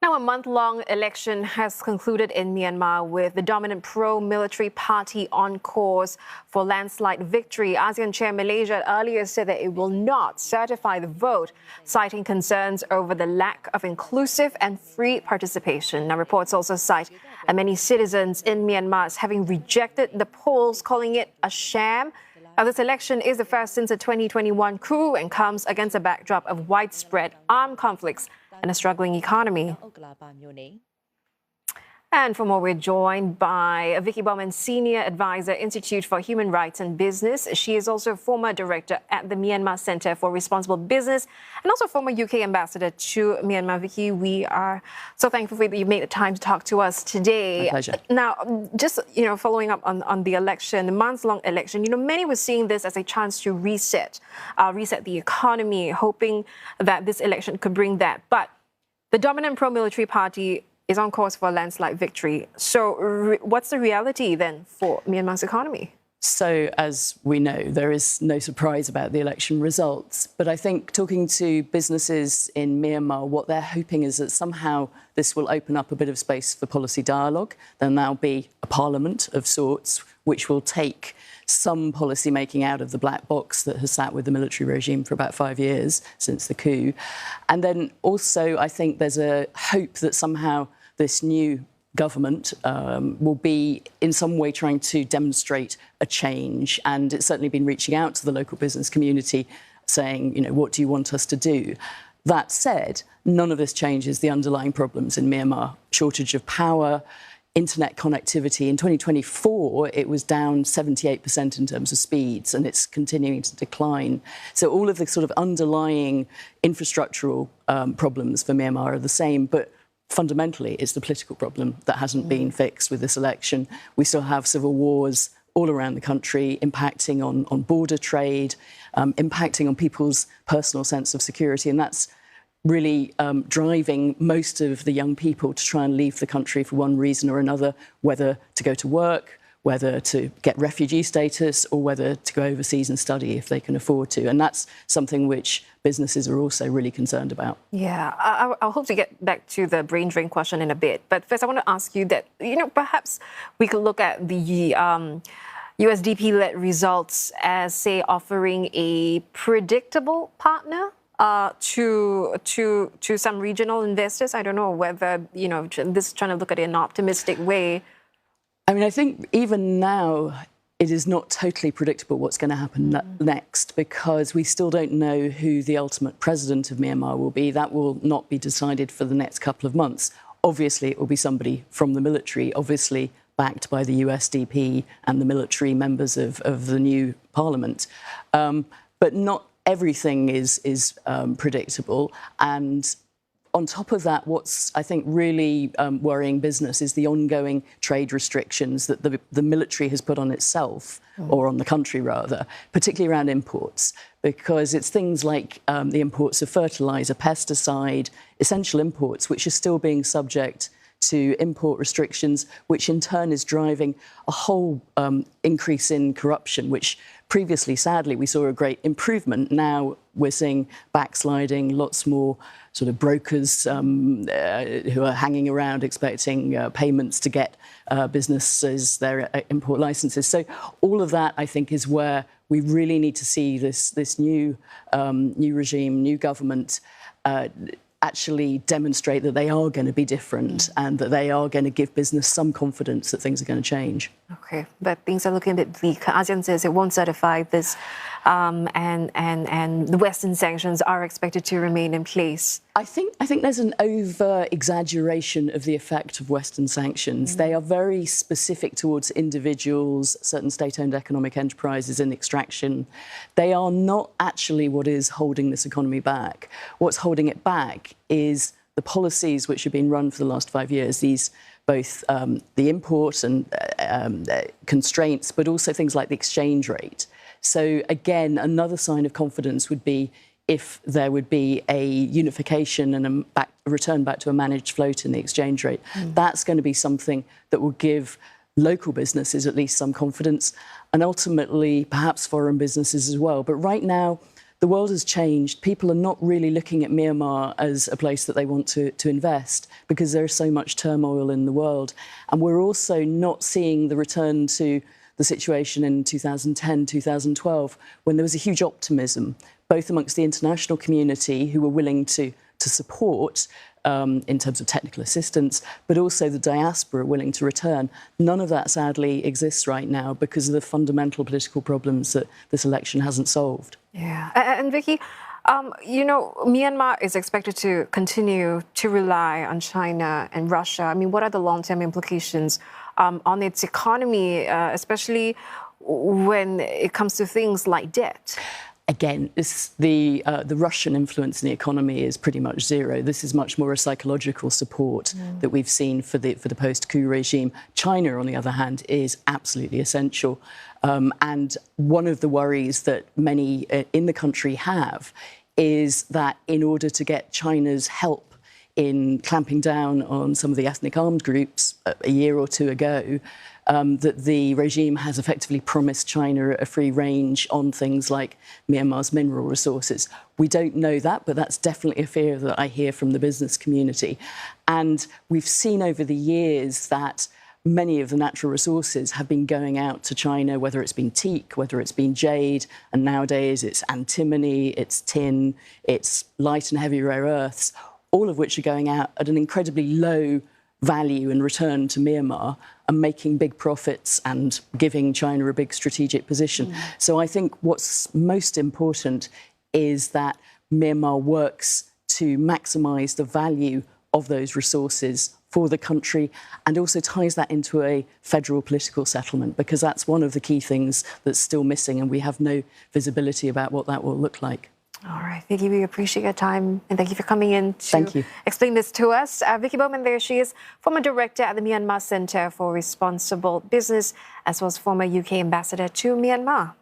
Now, a month-long election has concluded in Myanmar with the dominant pro-military party on course for landslide victory. ASEAN Chair Malaysia earlier said that it will not certify the vote, citing concerns over the lack of inclusive and free participation. Now, reports also cite many citizens in Myanmar as having rejected the polls, calling it a sham. Now, this election is the first since the 2021 coup and comes against a backdrop of widespread armed conflicts and a struggling economy. And for more, we're joined by Vicky Bowman, Senior Advisor, Institute for Human Rights and Business. She is also former director at the Myanmar Centre for Responsible Business and also former UK ambassador to Myanmar. Vicky, we are so thankful that you made the time to talk to us today. My pleasure. Now, just following up on the election, the months-long election, many were seeing this as a chance to reset the economy, hoping that this election could bring that. But the dominant pro-military party is on course for a landslide victory. So what's the reality then for Myanmar's economy? So, as we know, there is no surprise about the election results. But I think talking to businesses in Myanmar, what they're hoping is that somehow this will open up a bit of space for policy dialogue. There'll now be a parliament of sorts, which will take some policy making out of the black box that has sat with the military regime for about 5 years since the coup. And then also, I think there's a hope that somehow this new government will be in some way trying to demonstrate a change. And it's certainly been reaching out to the local business community saying, what do you want us to do? That said, none of this changes the underlying problems in Myanmar. Shortage of power, internet connectivity. In 2024, it was down 78% in terms of speeds, and it's continuing to decline. So all of the sort of underlying infrastructural problems for Myanmar are the same, but fundamentally, it's the political problem that hasn't been fixed with this election. We still have civil wars all around the country, impacting on border trade, impacting on people's personal sense of security, and that's really driving most of the young people to try and leave the country for one reason or another, whether to go to work, whether to get refugee status, or whether to go overseas and study if they can afford to. And that's something which businesses are also really concerned about. Yeah, I'll hope to get back to the brain drain question in a bit. But first, I want to ask you that, perhaps we could look at the USDP-led results as, say, offering a predictable partner to some regional investors. I don't know whether, this is trying to look at it in an optimistic way. I mean, I think even now it is not totally predictable what's going to happen next, because we still don't know who the ultimate president of Myanmar will be. That will not be decided for the next couple of months. Obviously, it will be somebody from the military, obviously backed by the USDP and the military members of the new parliament. But not everything is predictable. And on top of that, what's, I think, really worrying business is the ongoing trade restrictions that the military has put on itself, or on the country rather, particularly around imports, because it's things like the imports of fertiliser, pesticide, essential imports, which are still being subject to import restrictions, which in turn is driving a whole increase in corruption, which previously, sadly, we saw a great improvement. Now we're seeing backsliding, lots more sort of brokers who are hanging around expecting payments to get businesses their import licenses. So all of that, I think, is where we really need to see this new regime, new government, actually demonstrate that they are going to be different and that they are going to give business some confidence that things are going to change. Okay, but things are looking a bit bleak. ASEAN says it won't certify this, and the Western sanctions are expected to remain in place. I think there's an over-exaggeration of the effect of Western sanctions. They are very specific towards individuals, certain state-owned economic enterprises in extraction. They are not actually what is holding this economy back. What's holding it back is the policies which have been run for the last 5 years, these both the import and constraints, but also things like the exchange rate. So again, another sign of confidence would be if there would be a unification and a return back to a managed float in the exchange rate. That's going to be something that will give local businesses at least some confidence, and ultimately perhaps foreign businesses as well. But right now, the world has changed. People are not really looking at Myanmar as a place that they want to invest because there is so much turmoil in the world. And we're also not seeing the return to the situation in 2010, 2012, when there was a huge optimism, both amongst the international community who were willing to support in terms of technical assistance, but also the diaspora willing to return. None of that, sadly, exists right now because of the fundamental political problems that this election hasn't solved. Yeah. And Vicky, you know, Myanmar is expected to continue to rely on China and Russia. I mean, what are the long-term implications on its economy, especially when it comes to things like debt? Again, the Russian influence in the economy is pretty much zero. This is much more a psychological support that we've seen for the post-coup regime. China, on the other hand, is absolutely essential. And one of the worries that many in the country have is that in order to get China's help in clamping down on some of the ethnic armed groups a year or two ago, that the regime has effectively promised China a free range on things like Myanmar's mineral resources. We don't know that, but that's definitely a fear that I hear from the business community. And we've seen over the years that many of the natural resources have been going out to China, whether it's been teak, whether it's been jade, and nowadays it's antimony, it's tin, it's light and heavy rare earths, all of which are going out at an incredibly low value and return to Myanmar and making big profits and giving China a big strategic position. So I think what's most important is that Myanmar works to maximise the value of those resources for the country and also ties that into a federal political settlement, because that's one of the key things that's still missing and we have no visibility about what that will look like. All right, Vicky, we appreciate your time and thank you for coming in to explain this to us. Vicky Bowman, there she is, former director at the Myanmar Centre for Responsible Business, as well as former UK ambassador to Myanmar.